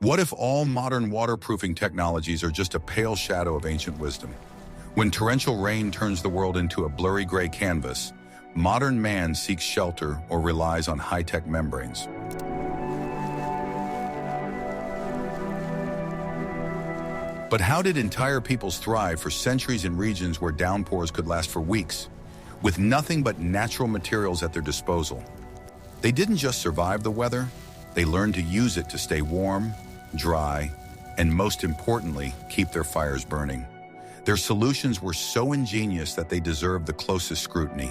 What if all modern waterproofing technologies are just a pale shadow of ancient wisdom? When torrential rain turns the world into a blurry gray canvas, modern man seeks shelter or relies on high-tech membranes. But how did entire peoples thrive for centuries in regions where downpours could last for weeks, with nothing but natural materials at their disposal? They didn't just survive the weather, they learned to use it to stay warm, dry, and most importantly, keep their fires burning. Their solutions were so ingenious that they deserved the closest scrutiny.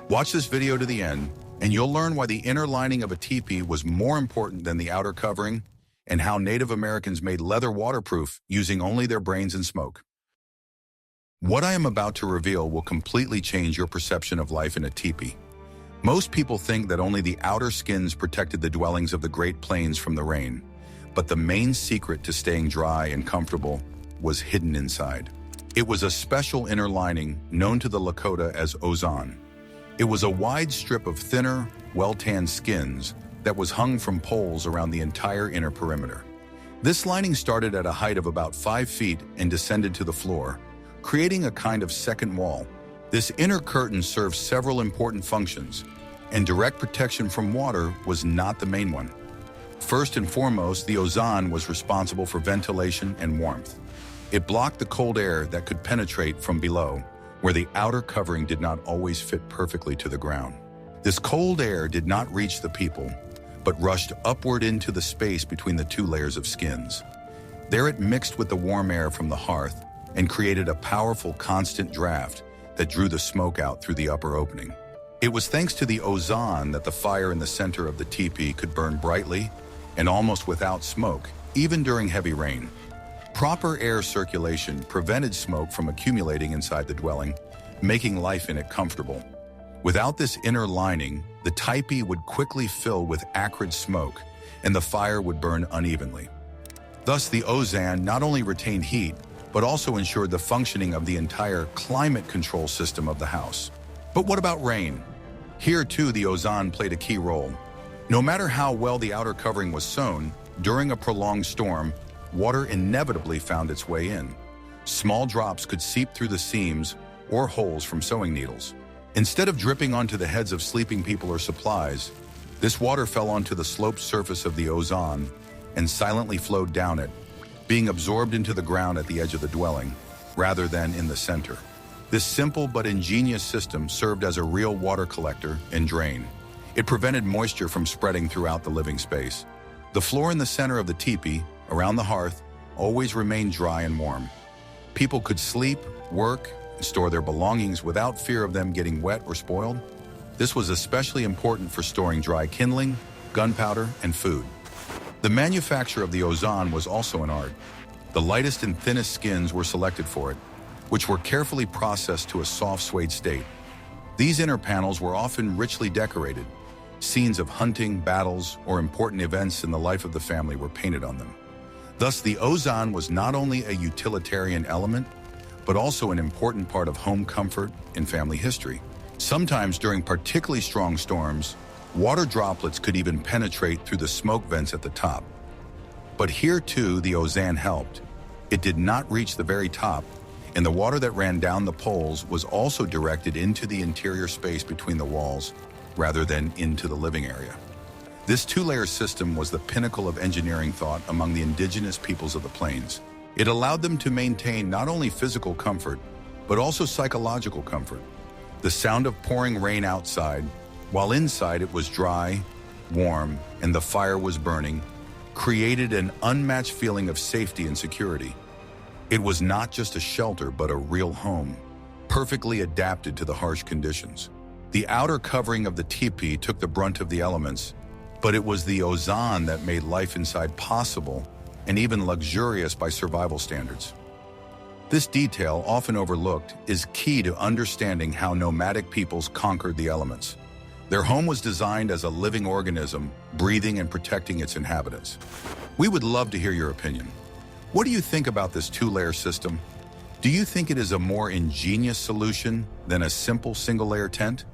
Watch this video to the end, and you'll learn why the inner lining of a teepee was more important than the outer covering, and how Native Americans made leather waterproof using only their brains and smoke. What I am about to reveal will completely change your perception of life in a teepee. Most people think that only the outer skins protected the dwellings of the Great Plains from the rain, but the main secret to staying dry and comfortable was hidden inside. It was a special inner lining known to the Lakota as ozan. It was a wide strip of thinner, well-tanned skins that was hung from poles around the entire inner perimeter. This lining started at a height of about 5 feet and descended to the floor, creating a kind of second wall. This inner curtain served several important functions, and direct protection from water was not the main one. First and foremost, the ozan was responsible for ventilation and warmth. It blocked the cold air that could penetrate from below, where the outer covering did not always fit perfectly to the ground. This cold air did not reach the people, but rushed upward into the space between the two layers of skins. There it mixed with the warm air from the hearth and created a powerful constant draft that drew the smoke out through the upper opening. It was thanks to the ozan that the fire in the center of the teepee could burn brightly and almost without smoke, even during heavy rain. Proper air circulation prevented smoke from accumulating inside the dwelling, making life in it comfortable. Without this inner lining, the teepee would quickly fill with acrid smoke, and the fire would burn unevenly. Thus, the ozan not only retained heat, but also ensured the functioning of the entire climate control system of the house. But what about rain? Here too, the ozan played a key role. No matter how well the outer covering was sewn, during a prolonged storm, water inevitably found its way in. Small drops could seep through the seams or holes from sewing needles. Instead of dripping onto the heads of sleeping people or supplies, this water fell onto the sloped surface of the ozan and silently flowed down it, being absorbed into the ground at the edge of the dwelling, rather than in the center. This simple but ingenious system served as a real water collector and drain. It prevented moisture from spreading throughout the living space. The floor in the center of the teepee, around the hearth, always remained dry and warm. People could sleep, work, and store their belongings without fear of them getting wet or spoiled. This was especially important for storing dry kindling, gunpowder, and food. The manufacture of the ozan was also an art. The lightest and thinnest skins were selected for it, which were carefully processed to a soft suede state. These inner panels were often richly decorated. Scenes of hunting, battles, or important events in the life of the family were painted on them. Thus, the ozan was not only a utilitarian element, but also an important part of home comfort and family history. Sometimes during particularly strong storms, water droplets could even penetrate through the smoke vents at the top. But here too, the ozan helped. It did not reach the very top, and the water that ran down the poles was also directed into the interior space between the walls, rather than into the living area. This two-layer system was the pinnacle of engineering thought among the indigenous peoples of the plains. It allowed them to maintain not only physical comfort, but also psychological comfort. The sound of pouring rain outside, while inside it was dry, warm, and the fire was burning, created an unmatched feeling of safety and security. It was not just a shelter, but a real home, perfectly adapted to the harsh conditions. The outer covering of the teepee took the brunt of the elements, but it was the ozan that made life inside possible and even luxurious by survival standards. This detail, often overlooked, is key to understanding how nomadic peoples conquered the elements. Their home was designed as a living organism, breathing and protecting its inhabitants. We would love to hear your opinion. What do you think about this two-layer system? Do you think it is a more ingenious solution than a simple single-layer tent?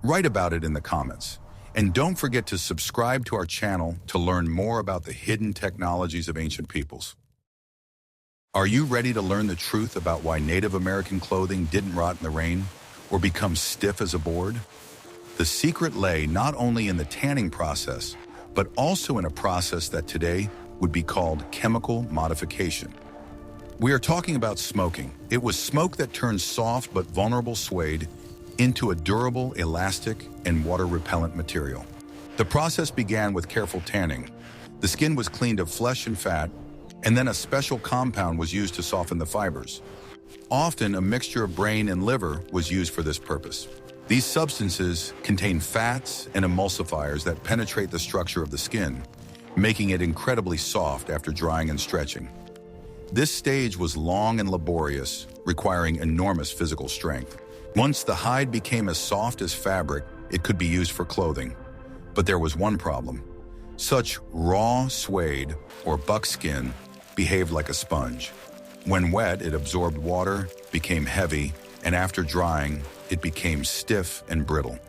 Write about it in the comments. And don't forget to subscribe to our channel to learn more about the hidden technologies of ancient peoples. Are you ready to learn the truth about why Native American clothing didn't rot in the rain or become stiff as a board? The secret lay not only in the tanning process, but also in a process that today would be called chemical modification. We are talking about smoking. It was smoke that turned soft but vulnerable suede into a durable, elastic, and water-repellent material. The process began with careful tanning. The skin was cleaned of flesh and fat, and then a special compound was used to soften the fibers. Often, a mixture of brain and liver was used for this purpose. These substances contain fats and emulsifiers that penetrate the structure of the skin, making it incredibly soft after drying and stretching. This stage was long and laborious, requiring enormous physical strength. Once the hide became as soft as fabric, it could be used for clothing. But there was one problem. Such raw suede, or buckskin, behaved like a sponge. When wet, it absorbed water, became heavy, and after drying, it became stiff and brittle.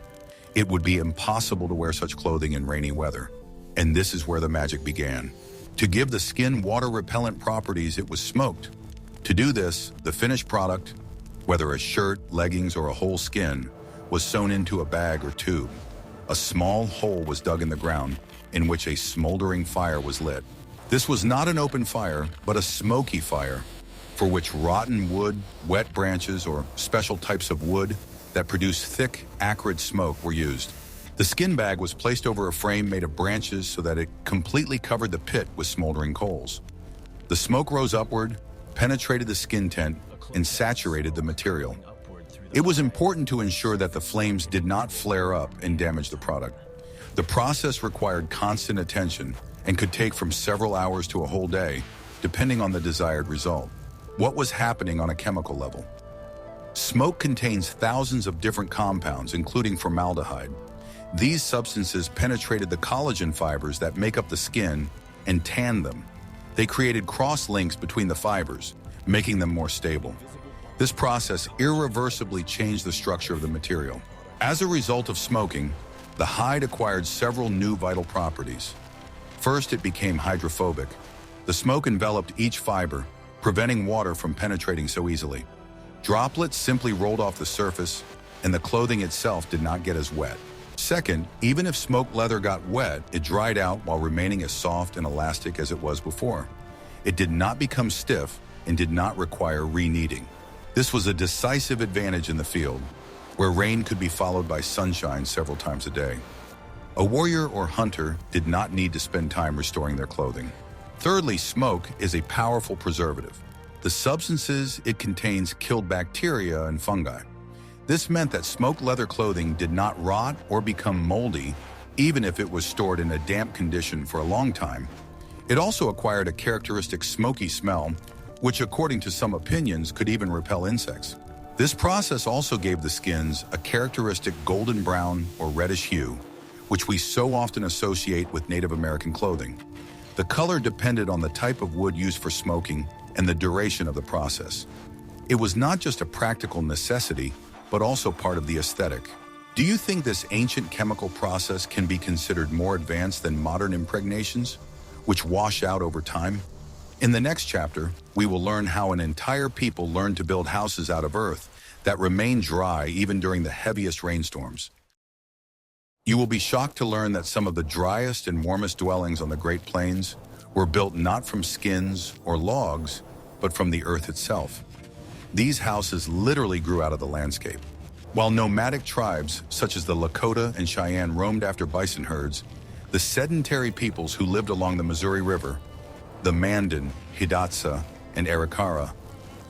It would be impossible to wear such clothing in rainy weather. And this is where the magic began. To give the skin water-repellent properties, it was smoked. To do this, the finished product, whether a shirt, leggings, or a whole skin, was sewn into a bag or tube. A small hole was dug in the ground, in which a smoldering fire was lit. This was not an open fire, but a smoky fire, for which rotten wood, wet branches, or special types of wood that produce thick, acrid smoke were used. The skin bag was placed over a frame made of branches so that it completely covered the pit with smoldering coals. The smoke rose upward, penetrated the skin tent, and saturated the material. It was important to ensure that the flames did not flare up and damage the product. The process required constant attention and could take from several hours to a whole day, depending on the desired result. What was happening on a chemical level? Smoke contains thousands of different compounds, including formaldehyde. These substances penetrated the collagen fibers that make up the skin and tanned them. They created cross-links between the fibers, making them more stable. This process irreversibly changed the structure of the material. As a result of smoking, the hide acquired several new vital properties. First, it became hydrophobic. The smoke enveloped each fiber, preventing water from penetrating so easily. Droplets simply rolled off the surface, and the clothing itself did not get as wet. Second, even if smoked leather got wet, it dried out while remaining as soft and elastic as it was before. It did not become stiff and did not require re-kneading. This was a decisive advantage in the field, where rain could be followed by sunshine several times a day. A warrior or hunter did not need to spend time restoring their clothing. Thirdly, smoke is a powerful preservative. The substances it contains killed bacteria and fungi. This meant that smoked leather clothing did not rot or become moldy, even if it was stored in a damp condition for a long time. It also acquired a characteristic smoky smell, which according to some opinions could even repel insects. This process also gave the skins a characteristic golden brown or reddish hue, which we so often associate with Native American clothing. The color depended on the type of wood used for smoking and the duration of the process. It was not just a practical necessity, but also part of the aesthetic. Do you think this ancient chemical process can be considered more advanced than modern impregnations, which wash out over time? In the next chapter, we will learn how an entire people learned to build houses out of earth that remain dry even during the heaviest rainstorms. You will be shocked to learn that some of the driest and warmest dwellings on the Great Plains were built not from skins or logs, but from the earth itself. These houses literally grew out of the landscape. While nomadic tribes such as the Lakota and Cheyenne roamed after bison herds, the sedentary peoples who lived along the Missouri River, the Mandan, Hidatsa, and Iroquois,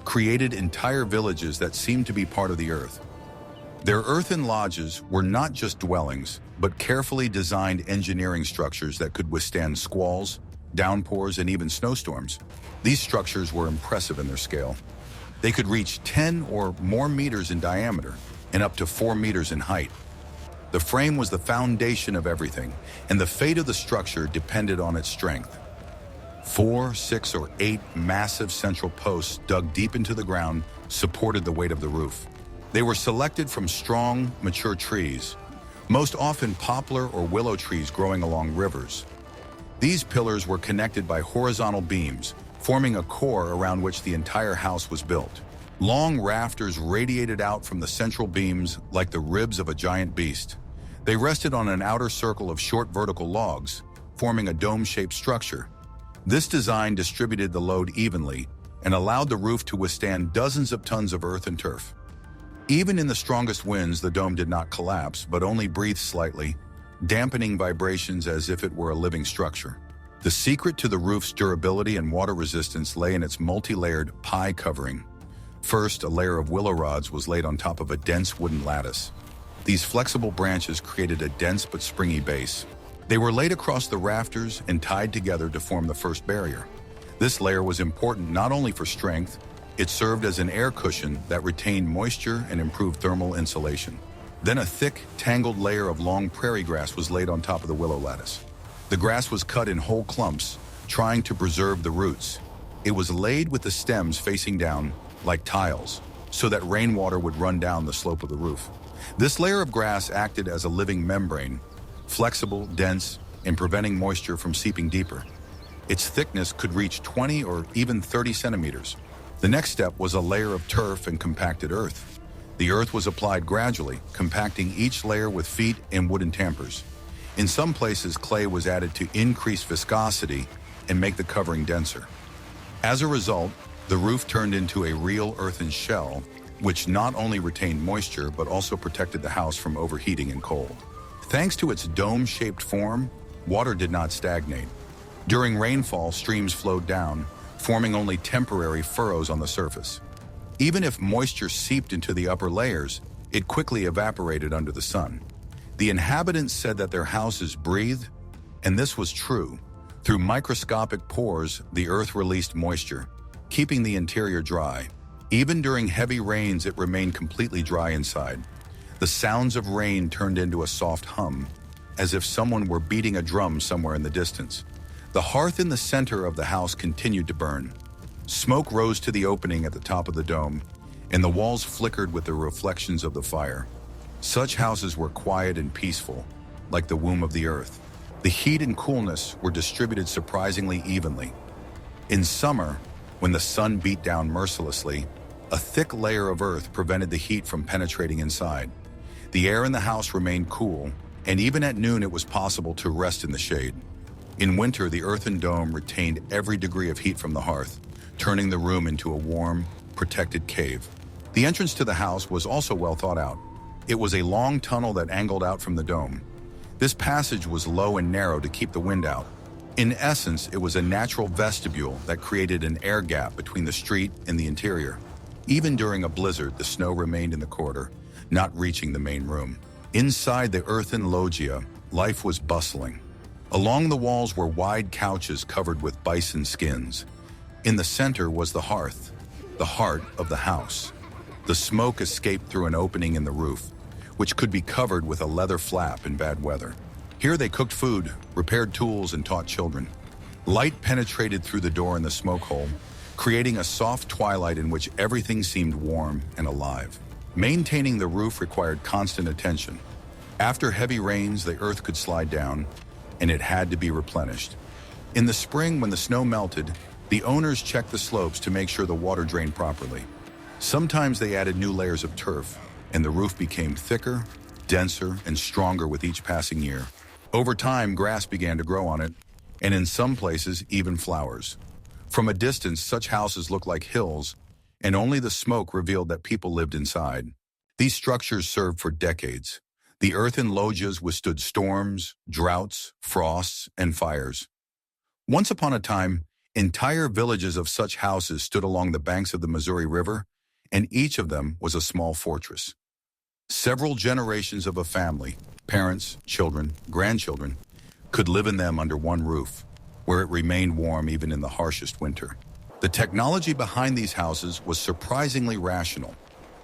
created entire villages that seemed to be part of the earth. Their earthen lodges were not just dwellings, but carefully designed engineering structures that could withstand squalls, downpours, and even snowstorms. These structures were impressive in their scale. They could reach 10 or more meters in diameter and up to 4 meters in height. The frame was the foundation of everything, and the fate of the structure depended on its strength. 4, 6, or 8 massive central posts dug deep into the ground supported the weight of the roof. They were selected from strong, mature trees, most often poplar or willow trees growing along rivers. These pillars were connected by horizontal beams, forming a core around which the entire house was built. Long rafters radiated out from the central beams like the ribs of a giant beast. They rested on an outer circle of short vertical logs, forming a dome-shaped structure. This design distributed the load evenly and allowed the roof to withstand dozens of tons of earth and turf. Even in the strongest winds, the dome did not collapse, but only breathed slightly, dampening vibrations as if it were a living structure. The secret to the roof's durability and water resistance lay in its multi-layered pie covering. First, a layer of willow rods was laid on top of a dense wooden lattice. These flexible branches created a dense but springy base. They were laid across the rafters and tied together to form the first barrier. This layer was important not only for strength, it served as an air cushion that retained moisture and improved thermal insulation. Then a thick, tangled layer of long prairie grass was laid on top of the willow lattice. The grass was cut in whole clumps, trying to preserve the roots. It was laid with the stems facing down, like tiles, so that rainwater would run down the slope of the roof. This layer of grass acted as a living membrane, flexible, dense, and preventing moisture from seeping deeper. Its thickness could reach 20 or even 30 centimeters. The next step was a layer of turf and compacted earth. The earth was applied gradually, compacting each layer with feet and wooden tampers. In some places, clay was added to increase viscosity and make the covering denser. As a result, the roof turned into a real earthen shell, which not only retained moisture but also protected the house from overheating and cold. Thanks to its dome-shaped form, water did not stagnate. During rainfall, streams flowed down, forming only temporary furrows on the surface. Even if moisture seeped into the upper layers, it quickly evaporated under the sun. The inhabitants said that their houses breathed, and this was true. Through microscopic pores, the earth released moisture, keeping the interior dry. Even during heavy rains, it remained completely dry inside. The sounds of rain turned into a soft hum, as if someone were beating a drum somewhere in the distance. The hearth in the center of the house continued to burn. Smoke rose to the opening at the top of the dome, and the walls flickered with the reflections of the fire. Such houses were quiet and peaceful, like the womb of the earth. The heat and coolness were distributed surprisingly evenly. In summer, when the sun beat down mercilessly, a thick layer of earth prevented the heat from penetrating inside. The air in the house remained cool, and even at noon it was possible to rest in the shade. In winter, the earthen dome retained every degree of heat from the hearth, turning the room into a warm, protected cave. The entrance to the house was also well thought out. It was a long tunnel that angled out from the dome. This passage was low and narrow to keep the wind out. In essence, it was a natural vestibule that created an air gap between the street and the interior. Even during a blizzard, the snow remained in the corridor, not reaching the main room. Inside the earthen loggia, life was bustling. Along the walls were wide couches covered with bison skins. In the center was the hearth, the heart of the house. The smoke escaped through an opening in the roof, which could be covered with a leather flap in bad weather. Here they cooked food, repaired tools, and taught children. Light penetrated through the door in the smoke hole, creating a soft twilight in which everything seemed warm and alive. Maintaining the roof required constant attention. After heavy rains, the earth could slide down, and it had to be replenished. In the spring, when the snow melted, the owners checked the slopes to make sure the water drained properly. Sometimes they added new layers of turf, and the roof became thicker, denser, and stronger with each passing year. Over time, grass began to grow on it, and in some places, even flowers. From a distance, such houses looked like hills, and only the smoke revealed that people lived inside. These structures served for decades. The earthen loggias withstood storms, droughts, frosts, and fires. Once upon a time, entire villages of such houses stood along the banks of the Missouri River, and each of them was a small fortress. Several generations of a family, parents, children, grandchildren, could live in them under one roof, where it remained warm even in the harshest winter. The technology behind these houses was surprisingly rational.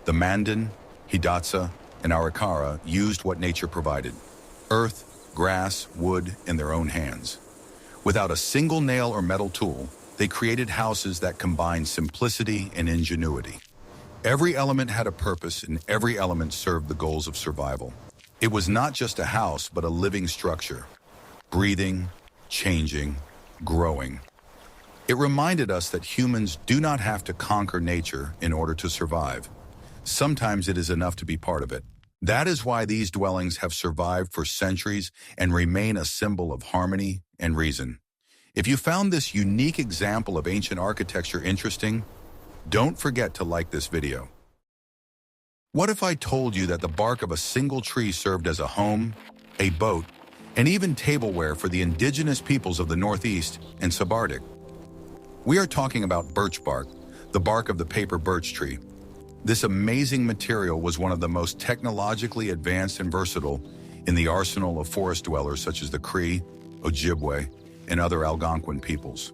The Mandan, Hidatsa, and Iroquois used what nature provided: earth, grass, wood, and their own hands. Without a single nail or metal tool, they created houses that combined simplicity and ingenuity. Every element had a purpose, and every element served the goals of survival. It was not just a house, but a living structure, breathing, changing, growing. It reminded us that humans do not have to conquer nature in order to survive. Sometimes it is enough to be part of it. That is why these dwellings have survived for centuries and remain a symbol of harmony and reason. If you found this unique example of ancient architecture interesting, don't forget to like this video. What if I told you that the bark of a single tree served as a home, a boat, and even tableware for the indigenous peoples of the Northeast and Subarctic? We are talking about birch bark, the bark of the paper birch tree. This amazing material was one of the most technologically advanced and versatile in the arsenal of forest dwellers such as the Cree, Ojibwe, and other Algonquin peoples.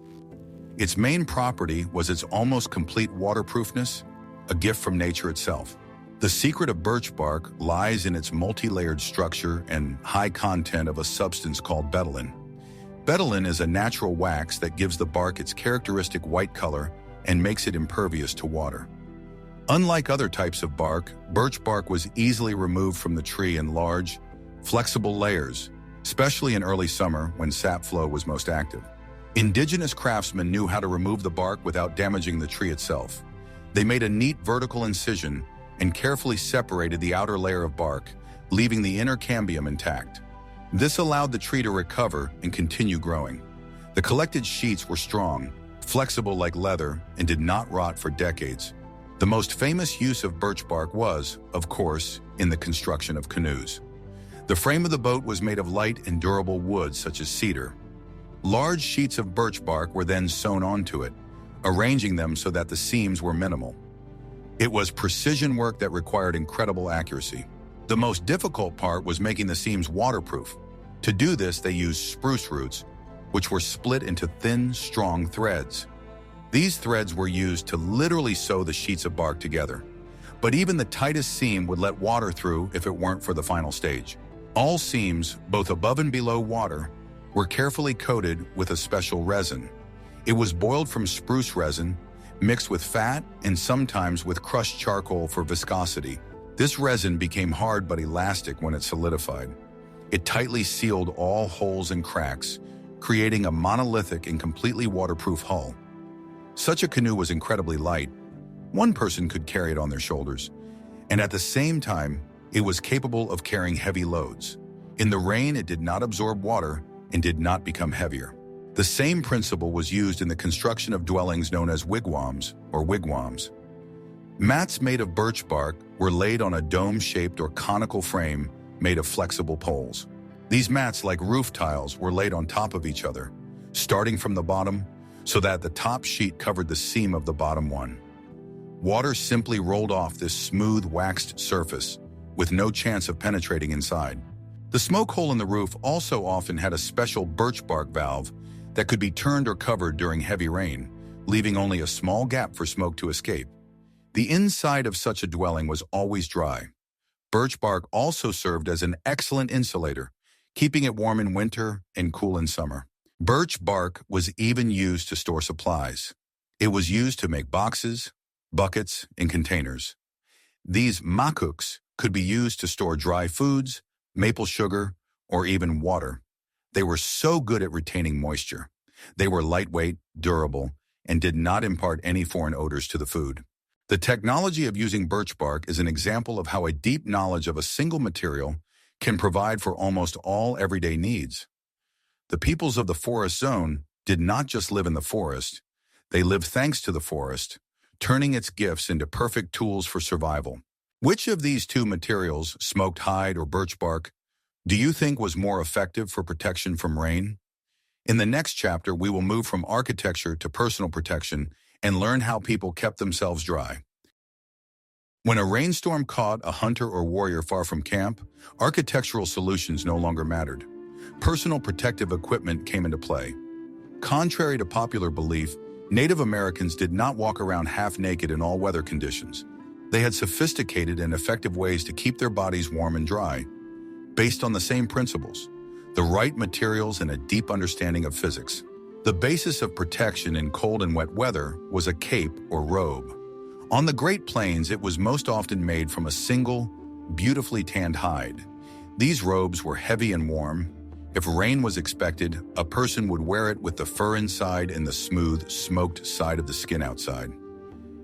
Its main property was its almost complete waterproofness, a gift from nature itself. The secret of birch bark lies in its multi-layered structure and high content of a substance called betulin. Betulin is a natural wax that gives the bark its characteristic white color and makes it impervious to water. Unlike other types of bark, birch bark was easily removed from the tree in large, flexible layers, especially in early summer when sap flow was most active. Indigenous craftsmen knew how to remove the bark without damaging the tree itself. They made a neat vertical incision and carefully separated the outer layer of bark, leaving the inner cambium intact. This allowed the tree to recover and continue growing. The collected sheets were strong, flexible like leather, and did not rot for decades. The most famous use of birch bark was, of course, in the construction of canoes. The frame of the boat was made of light and durable wood such as cedar. Large sheets of birch bark were then sewn onto it, arranging them so that the seams were minimal. It was precision work that required incredible accuracy. The most difficult part was making the seams waterproof. To do this, they used spruce roots, which were split into thin, strong threads. These threads were used to literally sew the sheets of bark together. But even the tightest seam would let water through if it weren't for the final stage. All seams, both above and below water, were carefully coated with a special resin. It was boiled from spruce resin, mixed with fat and sometimes with crushed charcoal for viscosity. This resin became hard but elastic when it solidified. It tightly sealed all holes and cracks, creating a monolithic and completely waterproof hull. Such a canoe was incredibly light. One person could carry it on their shoulders, and at the same time, it was capable of carrying heavy loads. In the rain, it did not absorb water and did not become heavier. The same principle was used in the construction of dwellings known as wigwams or wigwams. Mats made of birch bark were laid on a dome-shaped or conical frame made of flexible poles. These mats, like roof tiles, were laid on top of each other, starting from the bottom, so that the top sheet covered the seam of the bottom one. Water simply rolled off this smooth, waxed surface, with no chance of penetrating inside. The smoke hole in the roof also often had a special birch bark valve that could be turned or covered during heavy rain, leaving only a small gap for smoke to escape. The inside of such a dwelling was always dry. Birch bark also served as an excellent insulator, keeping it warm in winter and cool in summer. Birch bark was even used to store supplies. It was used to make boxes, buckets, and containers. These makuks could be used to store dry foods, maple sugar, or even water. They were so good at retaining moisture. They were lightweight, durable, and did not impart any foreign odors to the food. The technology of using birch bark is an example of how a deep knowledge of a single material can provide for almost all everyday needs. The peoples of the forest zone did not just live in the forest, they lived thanks to the forest, turning its gifts into perfect tools for survival. Which of these two materials, smoked hide or birch bark, do you think was more effective for protection from rain? In the next chapter, we will move from architecture to personal protection and learn how people kept themselves dry. When a rainstorm caught a hunter or warrior far from camp, architectural solutions no longer mattered. Personal protective equipment came into play. Contrary to popular belief, Native Americans did not walk around half-naked in all weather conditions. They had sophisticated and effective ways to keep their bodies warm and dry, based on the same principles, the right materials and a deep understanding of physics. The basis of protection in cold and wet weather was a cape or robe. On the Great Plains, it was most often made from a single, beautifully tanned hide. These robes were heavy and warm. If rain was expected, a person would wear it with the fur inside and the smooth, smoked side of the skin outside.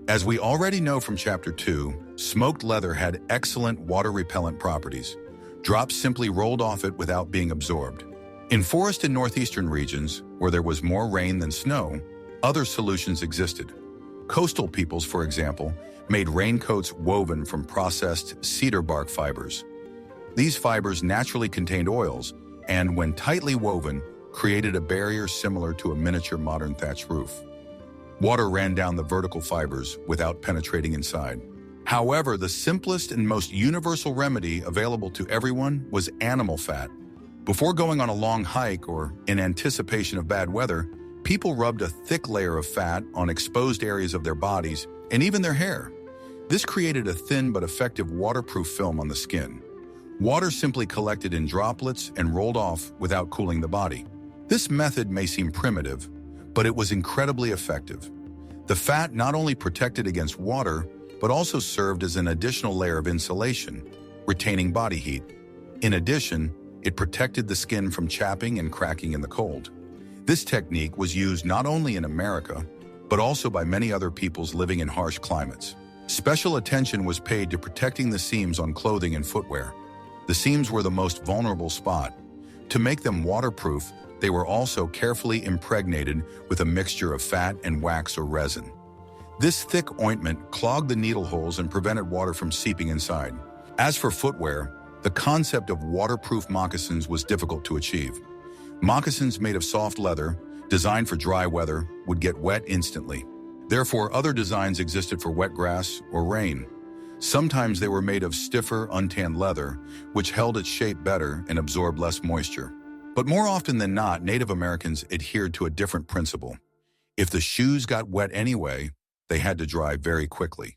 As we already know from Chapter 2, smoked leather had excellent water-repellent properties. Drops simply rolled off it without being absorbed. In forest and northeastern regions, where there was more rain than snow, other solutions existed. Coastal peoples, for example, made raincoats woven from processed cedar bark fibers. These fibers naturally contained oils, and when tightly woven, created a barrier similar to a miniature modern thatch roof. Water ran down the vertical fibers without penetrating inside. However, the simplest and most universal remedy available to everyone was animal fat. Before going on a long hike or in anticipation of bad weather, people rubbed a thick layer of fat on exposed areas of their bodies and even their hair. This created a thin but effective waterproof film on the skin. Water simply collected in droplets and rolled off without cooling the body. This method may seem primitive, but it was incredibly effective. The fat not only protected against water, but also served as an additional layer of insulation, retaining body heat. In addition, it protected the skin from chapping and cracking in the cold. This technique was used not only in America, but also by many other peoples living in harsh climates. Special attention was paid to protecting the seams on clothing and footwear. The seams were the most vulnerable spot. To make them waterproof, they were also carefully impregnated with a mixture of fat and wax or resin. This thick ointment clogged the needle holes and prevented water from seeping inside. As for footwear, the concept of waterproof moccasins was difficult to achieve. Moccasins made of soft leather, designed for dry weather, would get wet instantly. Therefore, other designs existed for wet grass or rain. Sometimes they were made of stiffer, untanned leather, which held its shape better and absorbed less moisture. But more often than not, Native Americans adhered to a different principle. If the shoes got wet anyway, they had to dry very quickly.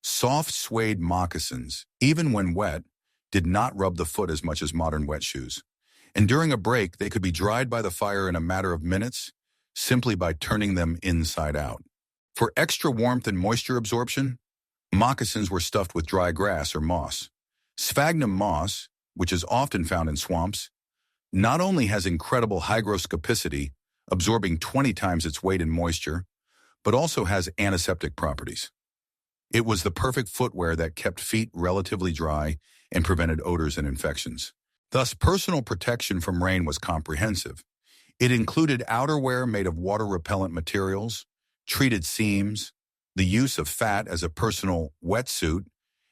Soft suede moccasins, even when wet, did not rub the foot as much as modern wet shoes. And during a break, they could be dried by the fire in a matter of minutes, simply by turning them inside out. For extra warmth and moisture absorption, moccasins were stuffed with dry grass or moss. Sphagnum moss, which is often found in swamps, not only has incredible hygroscopicity, absorbing 20 times its weight in moisture, but also has antiseptic properties. It was the perfect footwear that kept feet relatively dry and prevented odors and infections. Thus, personal protection from rain was comprehensive. It included outerwear made of water-repellent materials, treated seams, the use of fat as a personal wetsuit,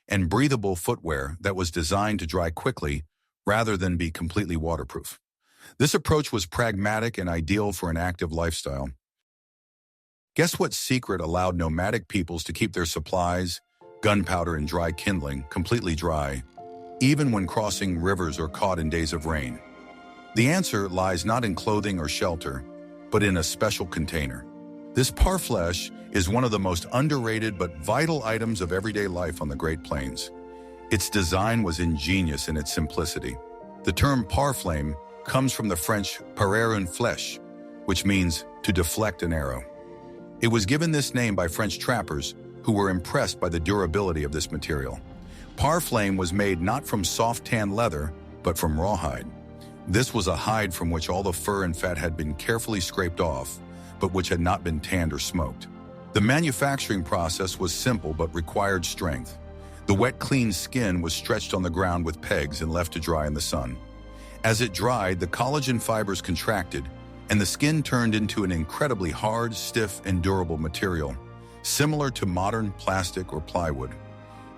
and breathable footwear that was designed to dry quickly rather than be completely waterproof. This approach was pragmatic and ideal for an active lifestyle. Guess what secret allowed nomadic peoples to keep their supplies, gunpowder and dry kindling, completely dry, even when crossing rivers or caught in days of rain? The answer lies not in clothing or shelter, but in a special container. This parfleche is one of the most underrated but vital items of everyday life on the Great Plains. Its design was ingenious in its simplicity. The term parflame comes from the French parer une flèche, which means to deflect an arrow. It was given this name by French trappers who were impressed by the durability of this material. Parflame was made not from soft tan leather, but from rawhide. This was a hide from which all the fur and fat had been carefully scraped off, but which had not been tanned or smoked. The manufacturing process was simple but required strength. The wet, clean skin was stretched on the ground with pegs and left to dry in the sun. As it dried, the collagen fibers contracted, and the skin turned into an incredibly hard, stiff, and durable material, similar to modern plastic or plywood.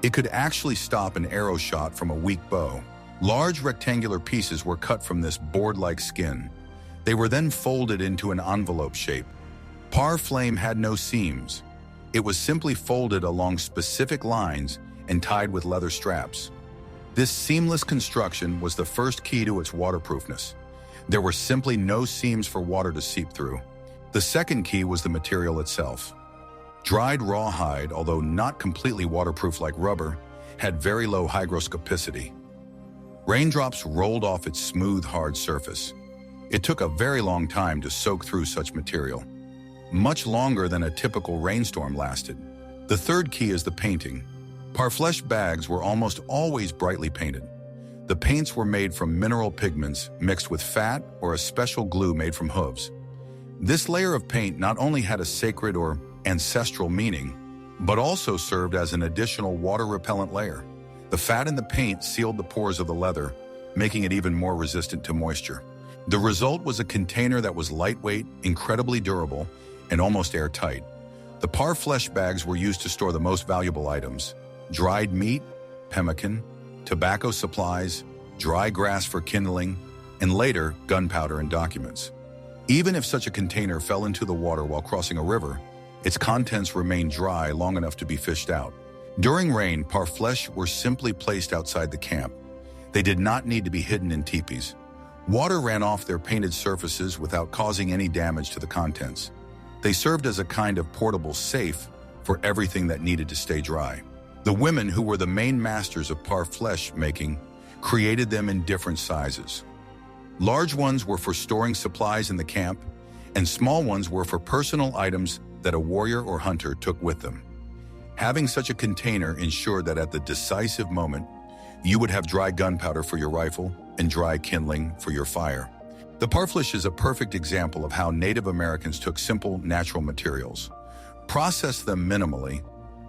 It could actually stop an arrow shot from a weak bow. Large rectangular pieces were cut from this board-like skin. They were then folded into an envelope shape. Parflame had no seams. It was simply folded along specific lines and tied with leather straps. This seamless construction was the first key to its waterproofness. There were simply no seams for water to seep through. The second key was the material itself. Dried rawhide, although not completely waterproof like rubber, had very low hygroscopicity. Raindrops rolled off its smooth, hard surface. It took a very long time to soak through such material, much longer than a typical rainstorm lasted. The third key is the painting. Parfleche bags were almost always brightly painted. The paints were made from mineral pigments mixed with fat or a special glue made from hooves. This layer of paint not only had a sacred or ancestral meaning, but also served as an additional water-repellent layer. The fat in the paint sealed the pores of the leather, making it even more resistant to moisture. The result was a container that was lightweight, incredibly durable, and almost airtight. The parfleche bags were used to store the most valuable items: dried meat, pemmican, tobacco supplies, dry grass for kindling, and later, gunpowder and documents. Even if such a container fell into the water while crossing a river, its contents remained dry long enough to be fished out. During rain, parfleche were simply placed outside the camp. They did not need to be hidden in teepees. Water ran off their painted surfaces without causing any damage to the contents. They served as a kind of portable safe for everything that needed to stay dry. The women, who were the main masters of parfleche making, created them in different sizes. Large ones were for storing supplies in the camp, and small ones were for personal items that a warrior or hunter took with them. Having such a container ensured that at the decisive moment, you would have dry gunpowder for your rifle and dry kindling for your fire. The parfleche is a perfect example of how Native Americans took simple, natural materials, processed them minimally,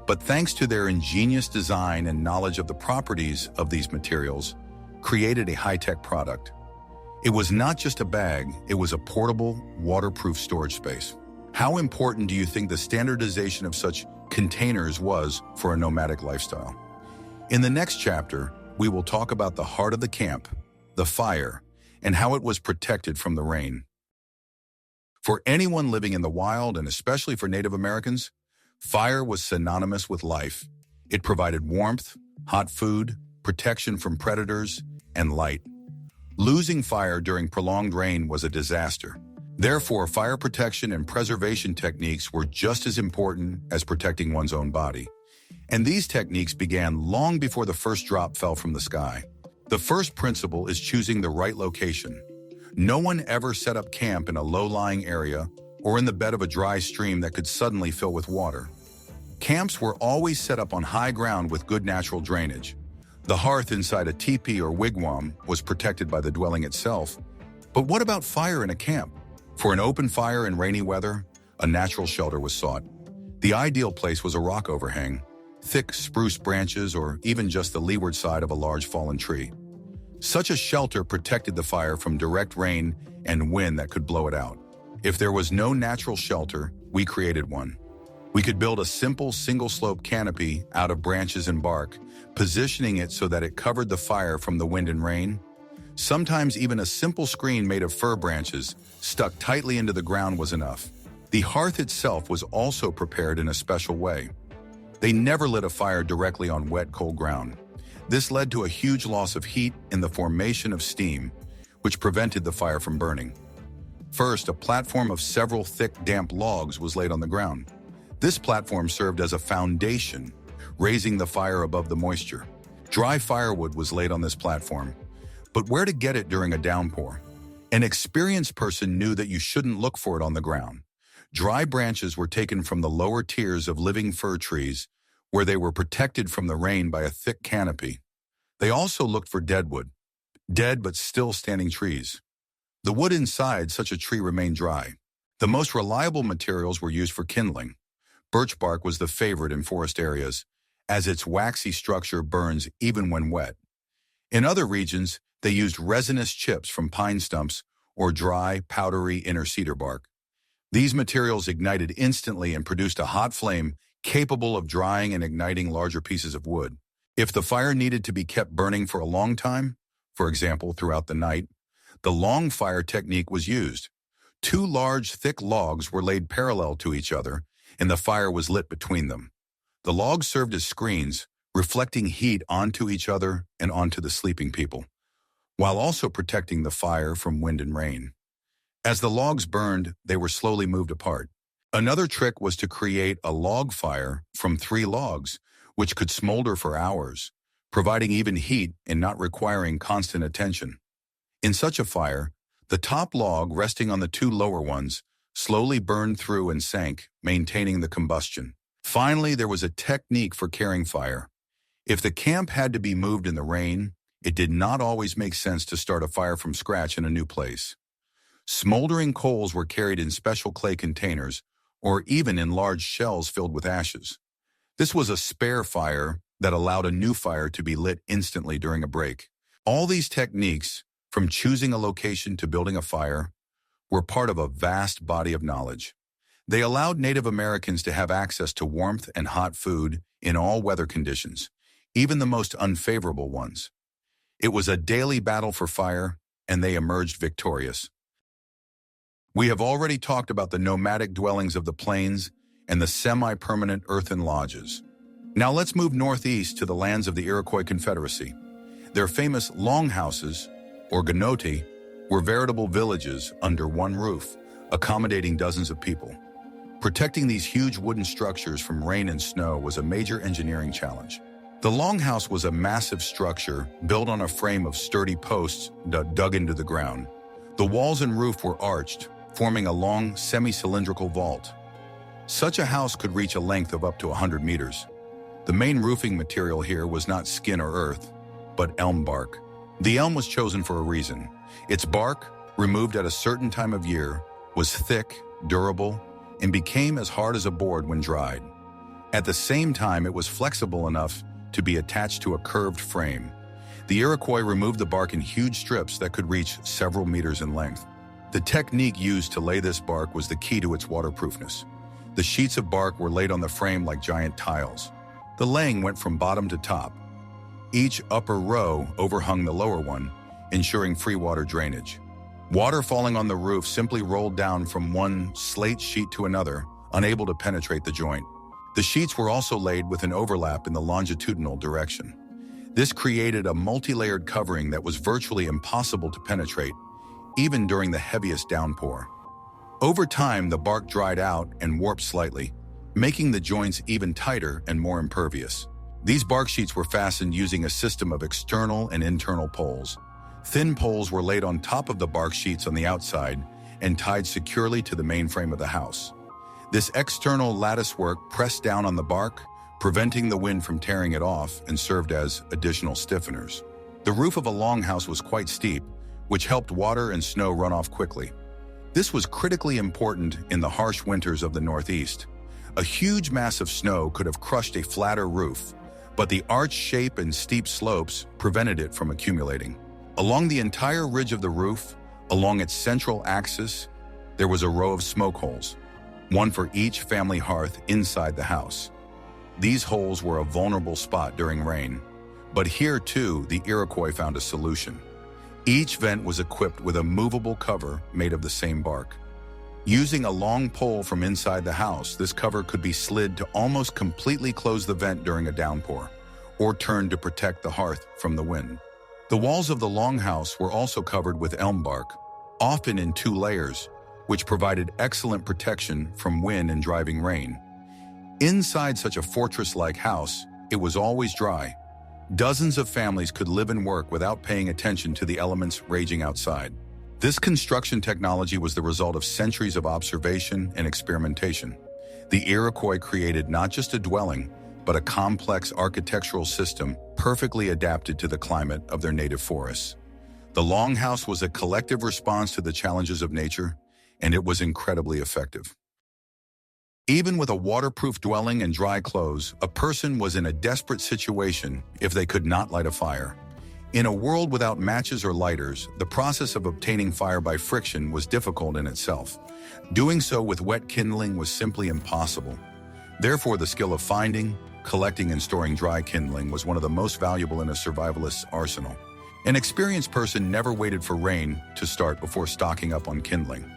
but thanks to their ingenious design and knowledge of the properties of these materials, created a high-tech product. It was not just a bag, it was a portable, waterproof storage space. How important do you think the standardization of such containers was for a nomadic lifestyle? In the next chapter, we will talk about the heart of the camp, the fire, and how it was protected from the rain. For anyone living in the wild, and especially for Native Americans, fire was synonymous with life. It provided warmth, hot food, protection from predators, and light. Losing fire during prolonged rain was a disaster. Therefore, fire protection and preservation techniques were just as important as protecting one's own body. And these techniques began long before the first drop fell from the sky. The first principle is choosing the right location. No one ever set up camp in a low-lying area or in the bed of a dry stream that could suddenly fill with water. Camps were always set up on high ground with good natural drainage. The hearth inside a teepee or wigwam was protected by the dwelling itself. But what about fire in a camp? For an open fire in rainy weather, a natural shelter was sought. The ideal place was a rock overhang, thick spruce branches, or even just the leeward side of a large fallen tree. Such a shelter protected the fire from direct rain and wind that could blow it out. If there was no natural shelter, we created one. We could build a simple single-slope canopy out of branches and bark, positioning it so that it covered the fire from the wind and rain. Sometimes even a simple screen made of fir branches stuck tightly into the ground was enough. The hearth itself was also prepared in a special way. They never lit a fire directly on wet, cold ground. This led to a huge loss of heat and the formation of steam, which prevented the fire from burning. First, a platform of several thick, damp logs was laid on the ground. This platform served as a foundation, raising the fire above the moisture. Dry firewood was laid on this platform, but where to get it during a downpour? An experienced person knew that you shouldn't look for it on the ground. Dry branches were taken from the lower tiers of living fir trees, where they were protected from the rain by a thick canopy. They also looked for deadwood, dead but still standing trees. The wood inside such a tree remained dry. The most reliable materials were used for kindling. Birch bark was the favorite in forest areas, as its waxy structure burns even when wet. In other regions, they used resinous chips from pine stumps or dry, powdery inner cedar bark. These materials ignited instantly and produced a hot flame capable of drying and igniting larger pieces of wood. If the fire needed to be kept burning for a long time, for example, throughout the night, the long fire technique was used. Two large, thick logs were laid parallel to each other, and the fire was lit between them. The logs served as screens, reflecting heat onto each other and onto the sleeping people, while also protecting the fire from wind and rain. As the logs burned, they were slowly moved apart. Another trick was to create a log fire from 3 logs, which could smolder for hours, providing even heat and not requiring constant attention. In such a fire, the top log, resting on the 2 lower ones, slowly burned through and sank, maintaining the combustion. Finally, there was a technique for carrying fire. If the camp had to be moved in the rain, it did not always make sense to start a fire from scratch in a new place. Smoldering coals were carried in special clay containers or even in large shells filled with ashes. This was a spare fire that allowed a new fire to be lit instantly during a break. All these techniques, from choosing a location to building a fire, were part of a vast body of knowledge. They allowed Native Americans to have access to warmth and hot food in all weather conditions, even the most unfavorable ones. It was a daily battle for fire, and they emerged victorious. We have already talked about the nomadic dwellings of the plains and the semi-permanent earthen lodges. Now let's move northeast to the lands of the Iroquois Confederacy. Their famous longhouses, or ganoti, were veritable villages under one roof, accommodating dozens of people. Protecting these huge wooden structures from rain and snow was a major engineering challenge. The longhouse was a massive structure built on a frame of sturdy posts dug into the ground. The walls and roof were arched, forming a long, semi-cylindrical vault. Such a house could reach a length of up to 100 meters. The main roofing material here was not skin or earth, but elm bark. The elm was chosen for a reason. Its bark, removed at a certain time of year, was thick, durable, and became as hard as a board when dried. At the same time, it was flexible enough to be attached to a curved frame. The Iroquois removed the bark in huge strips that could reach several meters in length. The technique used to lay this bark was the key to its waterproofness. The sheets of bark were laid on the frame like giant tiles. The laying went from bottom to top. Each upper row overhung the lower one, ensuring free water drainage. Water falling on the roof simply rolled down from one slate sheet to another, unable to penetrate the joint. The sheets were also laid with an overlap in the longitudinal direction. This created a multi-layered covering that was virtually impossible to penetrate, even during the heaviest downpour. Over time, the bark dried out and warped slightly, making the joints even tighter and more impervious. These bark sheets were fastened using a system of external and internal poles. Thin poles were laid on top of the bark sheets on the outside and tied securely to the main frame of the house. This external lattice work pressed down on the bark, preventing the wind from tearing it off, and served as additional stiffeners. The roof of a longhouse was quite steep, which helped water and snow run off quickly. This was critically important in the harsh winters of the Northeast. A huge mass of snow could have crushed a flatter roof, but the arch shape and steep slopes prevented it from accumulating. Along the entire ridge of the roof, along its central axis, there was a row of smoke holes, one for each family hearth inside the house. These holes were a vulnerable spot during rain, but here too the Iroquois found a solution. Each vent was equipped with a movable cover made of the same bark. Using a long pole from inside the house, this cover could be slid to almost completely close the vent during a downpour, or turned to protect the hearth from the wind. The walls of the longhouse were also covered with elm bark, often in 2 layers, which provided excellent protection from wind and driving rain. Inside such a fortress-like house, it was always dry. Dozens of families could live and work without paying attention to the elements raging outside. This construction technology was the result of centuries of observation and experimentation. The Iroquois created not just a dwelling, but a complex architectural system perfectly adapted to the climate of their native forests. The longhouse was a collective response to the challenges of nature, and it was incredibly effective. Even with a waterproof dwelling and dry clothes, a person was in a desperate situation if they could not light a fire. In a world without matches or lighters, the process of obtaining fire by friction was difficult in itself. Doing so with wet kindling was simply impossible. Therefore, the skill of finding, collecting, and storing dry kindling was one of the most valuable in a survivalist's arsenal. An experienced person never waited for rain to start before stocking up on kindling.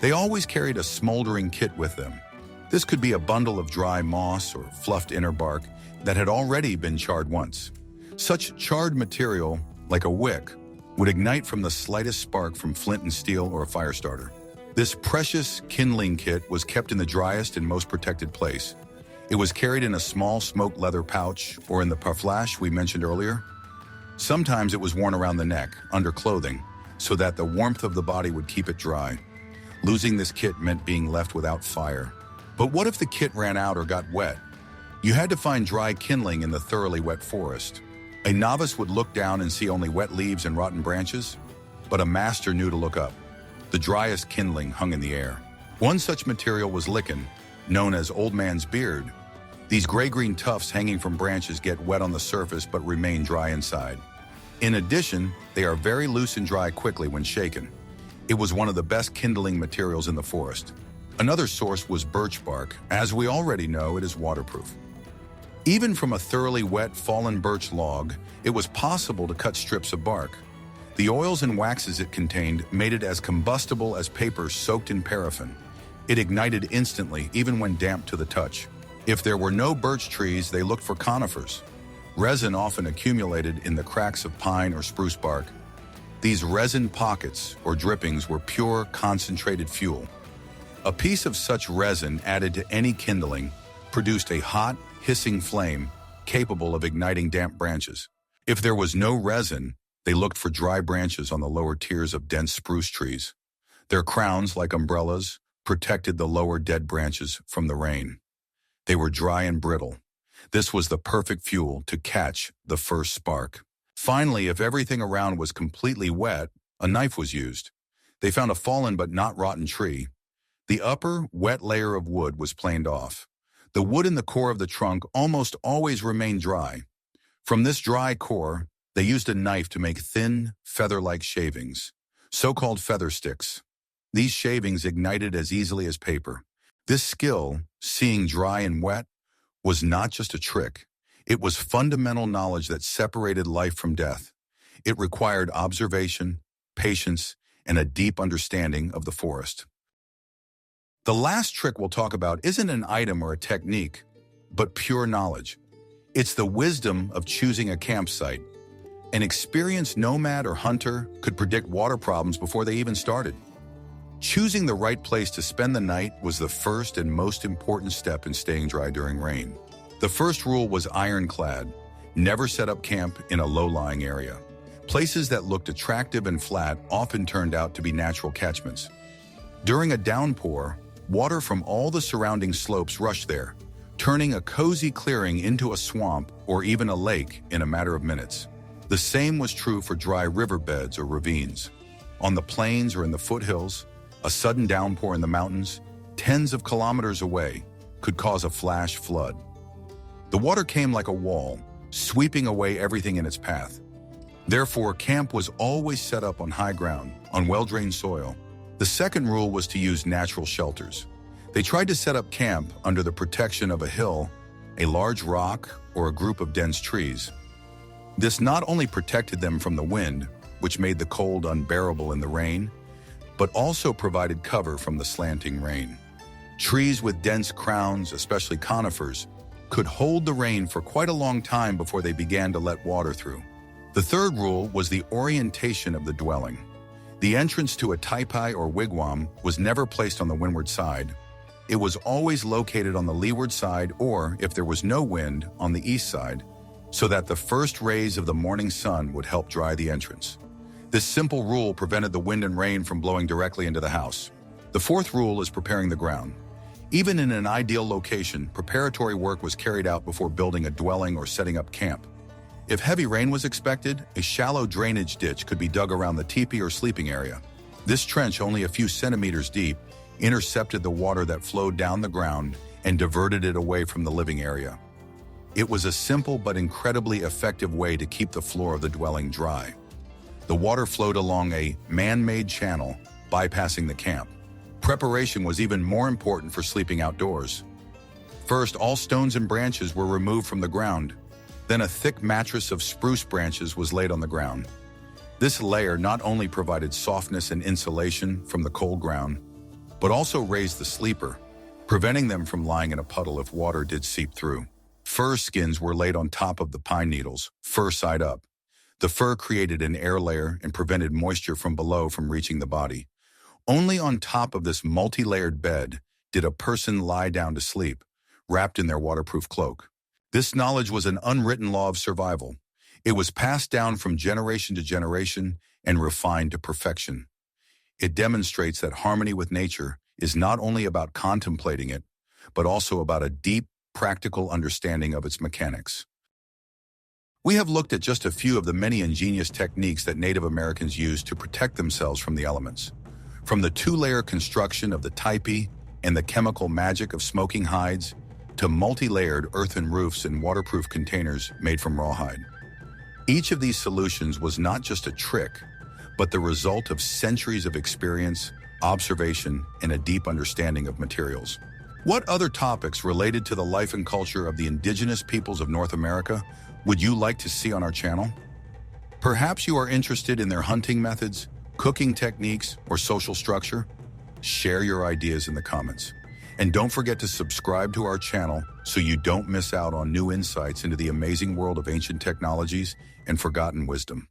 They always carried a smoldering kit with them. This could be a bundle of dry moss or fluffed inner bark that had already been charred once. Such charred material, like a wick, would ignite from the slightest spark from flint and steel or a fire starter. This precious kindling kit was kept in the driest and most protected place. It was carried in a small smoked leather pouch or in the parflache we mentioned earlier. Sometimes it was worn around the neck, under clothing, so that the warmth of the body would keep it dry. Losing this kit meant being left without fire. But what if the kit ran out or got wet? You had to find dry kindling in the thoroughly wet forest. A novice would look down and see only wet leaves and rotten branches, but a master knew to look up. The driest kindling hung in the air. One such material was lichen, known as old man's beard. These gray-green tufts hanging from branches get wet on the surface but remain dry inside. In addition, they are very loose and dry quickly when shaken. It was one of the best kindling materials in the forest. Another source was birch bark. As we already know, it is waterproof. Even from a thoroughly wet, fallen birch log, it was possible to cut strips of bark. The oils and waxes it contained made it as combustible as paper soaked in paraffin. It ignited instantly, even when damp to the touch. If there were no birch trees, they looked for conifers. Resin often accumulated in the cracks of pine or spruce bark. These resin pockets, or drippings, were pure, concentrated fuel. A piece of such resin added to any kindling produced a hot, hissing flame capable of igniting damp branches. If there was no resin, they looked for dry branches on the lower tiers of dense spruce trees. Their crowns, like umbrellas, protected the lower dead branches from the rain. They were dry and brittle. This was the perfect fuel to catch the first spark. Finally, if everything around was completely wet, a knife was used. They found a fallen but not rotten tree. The upper, wet layer of wood was planed off. The wood in the core of the trunk almost always remained dry. From this dry core, they used a knife to make thin, feather-like shavings, so-called feather sticks. These shavings ignited as easily as paper. This skill, seeing dry and wet, was not just a trick. It was fundamental knowledge that separated life from death. It required observation, patience, and a deep understanding of the forest. The last trick we'll talk about isn't an item or a technique, but pure knowledge. It's the wisdom of choosing a campsite. An experienced nomad or hunter could predict water problems before they even started. Choosing the right place to spend the night was the first and most important step in staying dry during rain. The first rule was ironclad: never set up camp in a low-lying area. Places that looked attractive and flat often turned out to be natural catchments. During a downpour, water from all the surrounding slopes rushed there, turning a cozy clearing into a swamp or even a lake in a matter of minutes. The same was true for dry riverbeds or ravines. On the plains or in the foothills, a sudden downpour in the mountains, tens of kilometers away, could cause a flash flood. The water came like a wall, sweeping away everything in its path. Therefore, camp was always set up on high ground, on well-drained soil. The second rule was to use natural shelters. They tried to set up camp under the protection of a hill, a large rock, or a group of dense trees. This not only protected them from the wind, which made the cold unbearable in the rain, but also provided cover from the slanting rain. Trees with dense crowns, especially conifers, could hold the rain for quite a long time before they began to let water through. The third rule was the orientation of the dwelling. The entrance to a Teepee or wigwam was never placed on the windward side. It was always located on the leeward side or, if there was no wind, on the east side, so that the first rays of the morning sun would help dry the entrance. This simple rule prevented the wind and rain from blowing directly into the house. The fourth rule is preparing the ground. Even in an ideal location, preparatory work was carried out before building a dwelling or setting up camp. If heavy rain was expected, a shallow drainage ditch could be dug around the teepee or sleeping area. This trench, only a few centimeters deep, intercepted the water that flowed down the ground and diverted it away from the living area. It was a simple but incredibly effective way to keep the floor of the dwelling dry. The water flowed along a man-made channel, bypassing the camp. Preparation was even more important for sleeping outdoors. First, all stones and branches were removed from the ground. Then a thick mattress of spruce branches was laid on the ground. This layer not only provided softness and insulation from the cold ground, but also raised the sleeper, preventing them from lying in a puddle if water did seep through. Fir skins were laid on top of the pine needles, fur side up. The fur created an air layer and prevented moisture from below from reaching the body. Only on top of this multi-layered bed did a person lie down to sleep, wrapped in their waterproof cloak. This knowledge was an unwritten law of survival. It was passed down from generation to generation and refined to perfection. It demonstrates that harmony with nature is not only about contemplating it, but also about a deep, practical understanding of its mechanics. We have looked at just a few of the many ingenious techniques that Native Americans used to protect themselves from the elements. From the two-layer construction of the Tipi and the chemical magic of smoking hides, to multi-layered earthen roofs and waterproof containers made from rawhide. Each of these solutions was not just a trick, but the result of centuries of experience, observation, and a deep understanding of materials. What other topics related to the life and culture of the indigenous peoples of North America would you like to see on our channel? Perhaps you are interested in their hunting methods, cooking techniques, or social structure? Share your ideas in the comments. And don't forget to subscribe to our channel so you don't miss out on new insights into the amazing world of ancient technologies and forgotten wisdom.